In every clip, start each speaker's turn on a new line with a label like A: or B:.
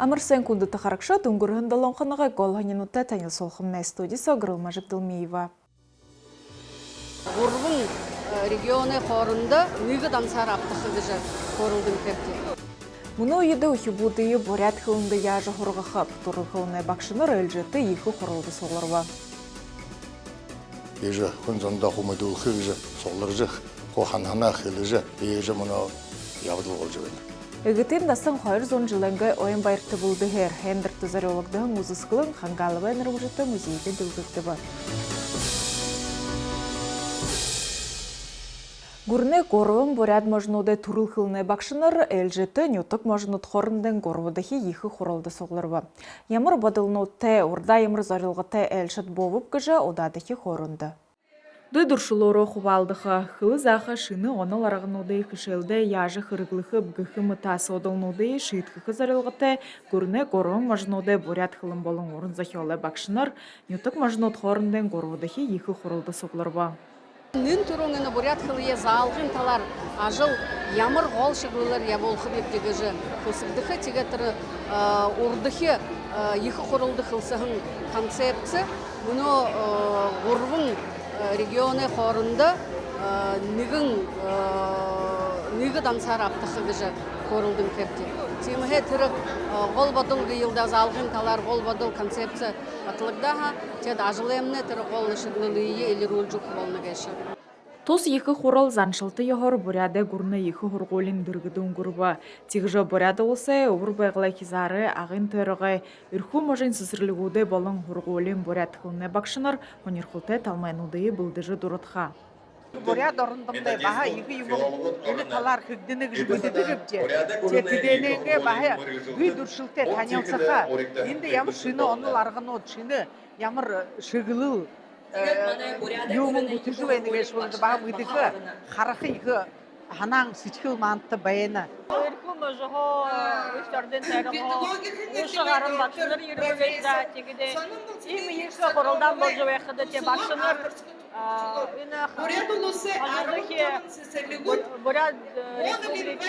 A: Амарсен кундыты харакша тунгурын долонханыға гол ханинутта танил солхымна студиясы Грылма Жагдылмиева.
B: Урвын регионы хорында ныгы дамсар аптықығы хорылдың перде.
A: Мұны үйді ухибудыйы борят хылынды яжы хорғақы птуры хылыны бақшыныр әлжеті екі хорылды соғылырва.
C: Ежі күнзонда құмыды ұлқы ежі соғылыр жық, қоқанхана қылы жы, ежі мұны ябдыл қол жығын.
A: Үгітен дастан қойыр зон жылыңғы ойын байырты бұлды хер, хендірті зарелогдығын ұзысқылын қанғалығы әнірбұжыты музейді дүлгікті бар. Гурне горовым боряд можнуды турыл хылны бақшыныр, әлжеті нютық можнуд хорындың горовыдахи ехі хоралды соғылырва. Ямыр бадылну те, урда ямыр зарелғы те әлшет бовып кыжа одадахи хорынды. Дыдуршылору хувалдыха, хылы заха шыны онал арағынуды кышелді яжы хырыглыхы бгыхы мытасы одалнуды шиитхы зарелғыты гурне горовым можнуды боряд хылын болың орын захиолы бақшыныр, нютық можнуд хорындың горовыдахи ехі хоралды соғылырва.
B: Нын турыңыны бурят хылые залғын талар ажыл ямыр ғол шығылыр я болқы бептегі жы. Қосылдықы тегетірі ұрдықы ехі құрылды қылсығын концепция. Бұны ғұрвын регионы қорында ныгы дамсар аптықығы жы қорылдың кепте. Теміге түрік ғол бадыл ғылда залғын талар ғол бадыл концепция атылығдаға тед ажыл емне түрі ғол шығылые елі рөлжік болны кеші.
A: Тос екі хорал заншылты ехор боряды гурны екі хорголин дүргідің гурба. Тегжі боряды олсы, овыр байғылай кизары ағын түріғай үрху можын сысырлығуды болың хорголин боряд қылны бақшынар, онерхулты талмайнуды бұлдыжы дұрытха.
D: Боряд орындымдай баға екі юмыл әлі талар күгдіні күжбөдеді же. Текідененге баға гүй дүршілте танялсыға. Енді ямыр шыны оныл арғын от шыны ямыр шығылыл юмын бұтыжы бәйні кеш болды баға мұйдығы қарақы екі ханан сычкыл манты бәйіні.
E: Өркім ұжығы өштерден тәріғі ұшы ғарын бақшыныр ерімігейді тегіде. Емі еші құрылдан болжы өйқіді те бақшыныр. Бурят республики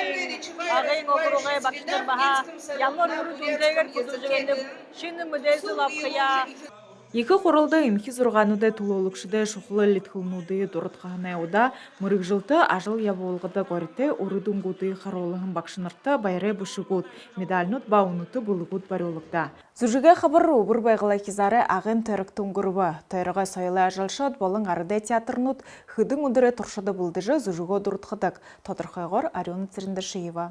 E: ағайын оқыруғай бақшыныр баға ямыр үрі дүндегер күзі жүгенді шыны мүдесі лапқия.
A: Екі хоралды имхи зұрғануды тулолықшыды шуқылы литхылнуды дұрытқағынай ода мұрық жылты ажыл яболғыды көріті ұры дүнгуды қаролығын бақшынырты байры бұшығуд, медалнут бауынуты бұлығуд баролықта. Зүжіге қабыры ұбыр байғылай кизары ағын түрік тұңғырыбы. Тайрыға сайылы ажалшыд болың арыдай театрнут хыдың ұдыры тұршыды бұлдыжы зүжіге дұрытқыдық. Тодырқайғыр Ариона Цириндаршиева.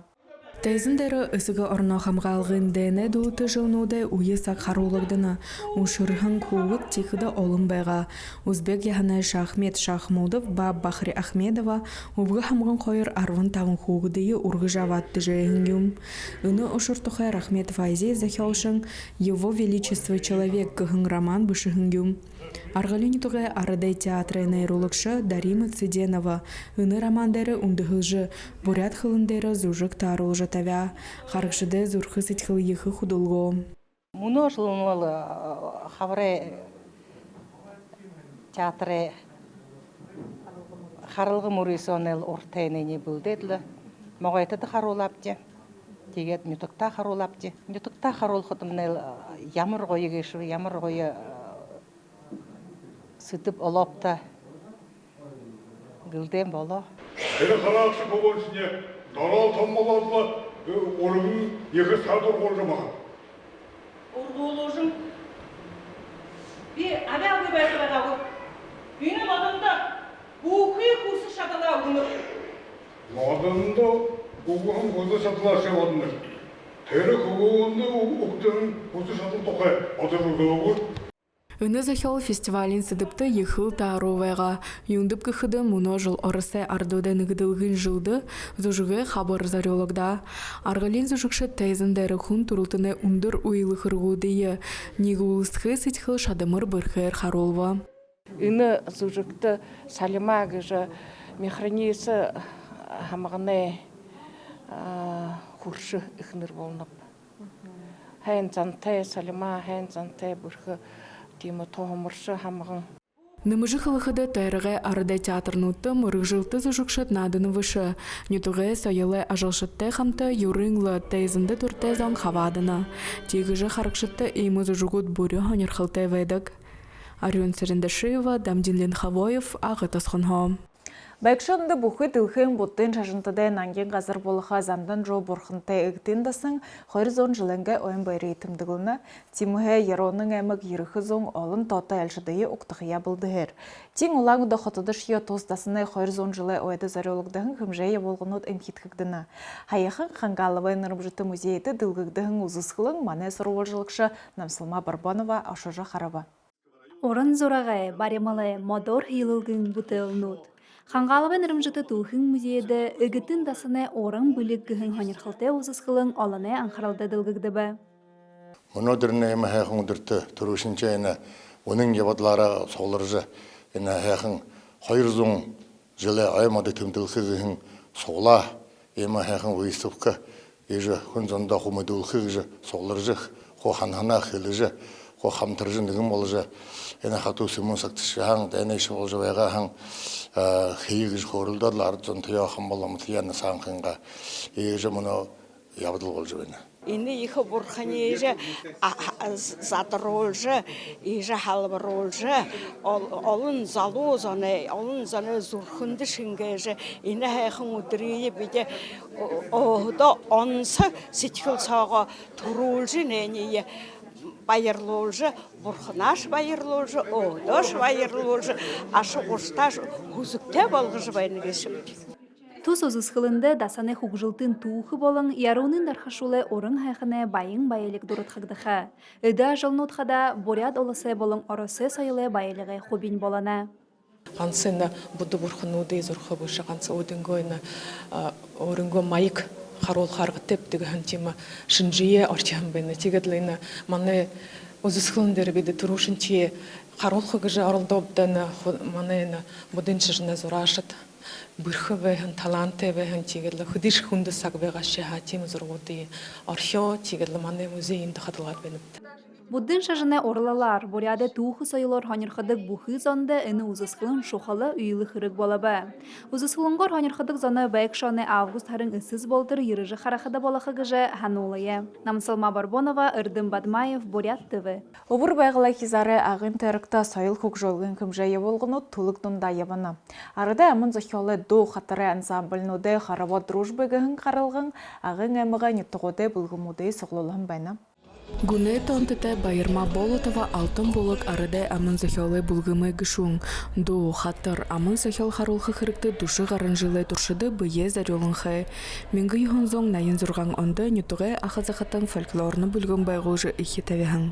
F: Тайзындары үсігі орна қамғалғын дәне дұлты жылнуды уйысақ қарулығдыны. Ушырғын қуғыт текіді олым байға. Узбек яханай Шахмет Шахмудов Баб Бахри Ахмедова ұбғы хамғын қойыр арвын тағын қуғыдыйы ұрғы жаватты жайын юм. Үні ұшыртұқай Рахмет Файзи захяушын Его Величество Человек кығын роман бішігін юм. Арғалюни тұғай арыдай театры нейрологшы Дарима Циденова. Үні романдары үндіғылжы, бурят хылындары зұжық тарыл жатавя. Харықшыды зұрқы сетхыл ехы худылғы.
D: Мұны жылынылы қавыры театры қарылғы мұрисонел ортайнені бұлдеділі. Мағайтыды қарулапты. Тегет нүтікта қарулапты. Нүтікта қарул құтымнел ямыр ғойы кеші, ямыр ғойы сүтіп олапта гүлден боло.
G: Әрі қарақшы болған ішіне дарал таммалатыла орығын екі садыр қолжы маған.
E: Орғы олужым bir adam gibi başladı. Benim adımda hukuki kursu şakalar bulunur.
G: Adamda hukukum kursu şakalar şakalar. Teri hukukundu hukukun kursu şakalar toqay. Adamda olur.
F: Үні захел фестивалін сыдыпты ехыл тааровайға. Юндып кіхіді мұны жыл орысы ардода нігіділгін жылды зұжығы қабыр зарелогда. Арғалин зұжықшы тайзындары құн тұрылтыны ұндыр уйлы қырғудыйы. Негі ұлысқы сетхіл шадымыр бірхер қаролва.
H: Үні зұжықты салима гыжы мехранесі хамағыны құршы үхнір болынып. Хайын зантай салима, хайын зантай бірхі Тимы тоғымыршы хамығын.
F: Нымыжы хылыхыды тайрығы арыдай театрнуты мұрықжылты зұжықшыт надыны вышы. Нютуғы сойылы ажылшытты қамты юрыңлы тайзынды түрте зон хавадына. Тегіжі харықшытты имызы жұғыт бүрі хонерхылты вейдік. Арюн Сіріндішева, Дамдинлин Хавоев, ағы тасқынхо.
A: Бәкшонды бұқы түлхен бұттын шашынтыдай нанген қазір болыға замдан жол бұрқынтай үгтен дасың, қойыр зон жылынға ойын байры етімдігіліні, Тимуге ероның әмік еріхі зон олын тота әлшідейі ұқтықия бұлдығыр. Тин олаң ұда қотыды шия тостасыны қойыр зон жылы ойды зарелігдігін күмжейі болғынуд әмкеткігдіні. Хаяқын қанғалывай нұрымжыты музейді дылгігдігін ұзысқылың мане сұрвалжылықшы Намсылма Барбанова ашыжа қараба.
I: Орын зорағай баремалы модор хилылгын бұтылнуд. Хангалығы нырымжыты тұлхын музейді үгітін дасыны орын бүлік гіхін ханерхылты ұзысқылың оланы аңқаралды дылгігді бі.
C: Мұны дұрыны әмі әйқын ұдырты тұрушынша әні оның ебадлары соғылыржы әні әйқын қойырзың жылы аймады түмділхі гіхін соғыла әмі әйқын ұйыстыққа ежі күн зонда құмыдылхы гіжі соғылыржы қоқанхана қилыжы қоқамтыржын дігім олжы әні қату сымын сақтышы хаң дәне іші олжы байға хаң хейгіз қорылдадылар жон тұя қамбаламы тұяны саңқынға ежі мұны ябдыл олжы бәні.
E: Инде их бурханеже задролже иже халбролже олын залу заны зурхунды шингеже ине хайхын удрие биде ода онса ситхил сага турулжи нение байырлолжы бурхнаш байырлолжы одош байырлолжы ашы ушташ хузукте болгыжы байнегешим.
I: Тус ұзысқылынды дасаны хугжылтын туухы болың, ярунын дархашулы орын хайқыны байын байылық дұрытқығдыға. Үді жылнутқада боряд олысы болың оросы сайылы байылығы хубин болана.
H: Қансыны бұды бұрқынуды зұрқы бұшы қансы өдінгойны орынғы майық қарол қарғытып дегіхін тема шынжие орчам бәні тегедліні маны ұзысқылындары беді тұрушын тие қарол қығыжы орылдобданы маны бұдыншы жына зұрашыд. Бұрқы вәйін, таланты вәйін тегелі хүдіш хүнді сақ вәғашы хатим зұрғуды архео тегелі маны музейінді қадылар бәніпті.
I: Буддын шажыны орлалар, боряды туухы сайылар ханерхадык бухы zonda ını uzısqılın şoxalı üyülü xırık bolaba. Uzısqılınqor hанерхадык zona бәйкшаны август харың ысыз болдыр йырыжы харахада болақы гыжы ханулыя. Намсылма Барбонова, Ырдым Бадмаев, Бурят ТВ.
A: Обыр байғыла хизары ағын тәрікті сайыл хук жолғын күмжайы болғыны тулықтында ебана. Арыда әмін зөхиолы до қатары ансамбльнуды харават дружбы гығын қарылғын ағын әміға неттіғуды бұлғымуды соғлылығын байна.
F: Гуне тонтete байырма болотова алтын болық арыдай амын зөхиолы бұлғымы гышуң. Ду хатыр амын зөхиол харулхы хырыкты душы ғарын жылы туршыды бұйе зарелынхы. Менгі юхын зоң найын зұрған онды нютуғы ақызақатын фольклорны бұлғым байғылжы ихи тәвіхін.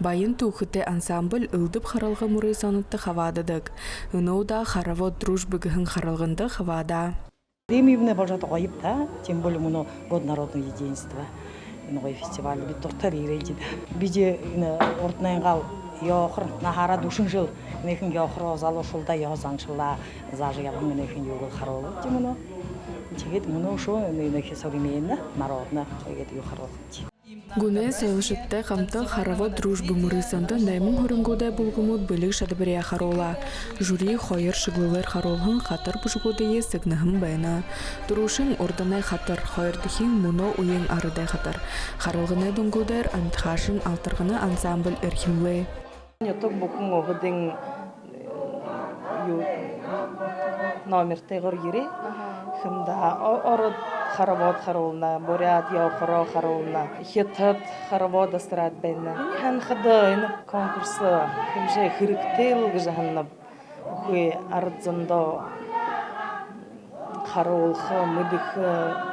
F: Байын туғыты ансамбль ылдып харалғы мұры санытты хавадыдық. Үноуда харавот дружбы гыхын харалғынды хавада.
J: Премиевне бажаты ғайып та, тем более мұны год народного единства. Новый фестиваль бит тортар ирейди. Биде ортнайгал яохыр нахара душын жыл. Нехин яохыр залы шулда язаншыла зажы ябын нехин югыл харолу. Тимуно. Тигет муно шо нехи современный народный егет юхарол.
F: Гуне сайылшытты қамты харават дружбы мұрысанды наймын хөрінгудай бұлғымуд бөлік шадыбірия харола. Жюри хойыр шыглылар харолғын қатыр бұжғудайы сігнігім байна. Тұрушын орданай қатыр хойырдықын мұно уен арыдай қатыр. Харолғынай донгудар амтхашын алтырғыны ансамбль әрхімлі.
J: Ютуб бұқын оғыдың номер тегір ері. Хымда орыд харават харолна, боряд яухаро харолна, хетат харават астрат бәйна. Хан хады конкурсы хымжай хырықтел гыжаханна хуй ардзында харолхы, мыдықы.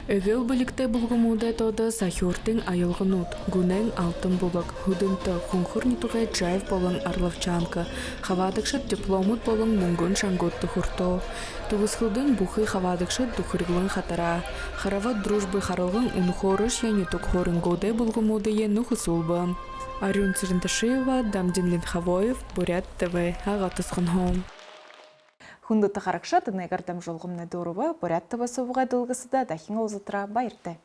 F: Өгіл білікті бұлғымуды тоды сахиортың айылғынуд, гүнен алтын болық, хүдінті құнқыр нетуғай джайв болың арлықчанқы, хавадықшыт дипломут болың мұңгын шанготты құрто. Туғысқылдың бұқы хавадықшыт дұқырғылың қатара. Харават дружбы харылғын ұнқорыш янетук хорынгоды бұлғымуды ену құсулбы. Арюн Сіріндішева, Дамдинлин Хавоев, Бурят ТВ, ағатысқын хом.
A: Хунды тахаракша тыны гардам жолғымны дұрыбы, Бурят ТВ сұбыға дылғысы да дахин олзытыра байырды.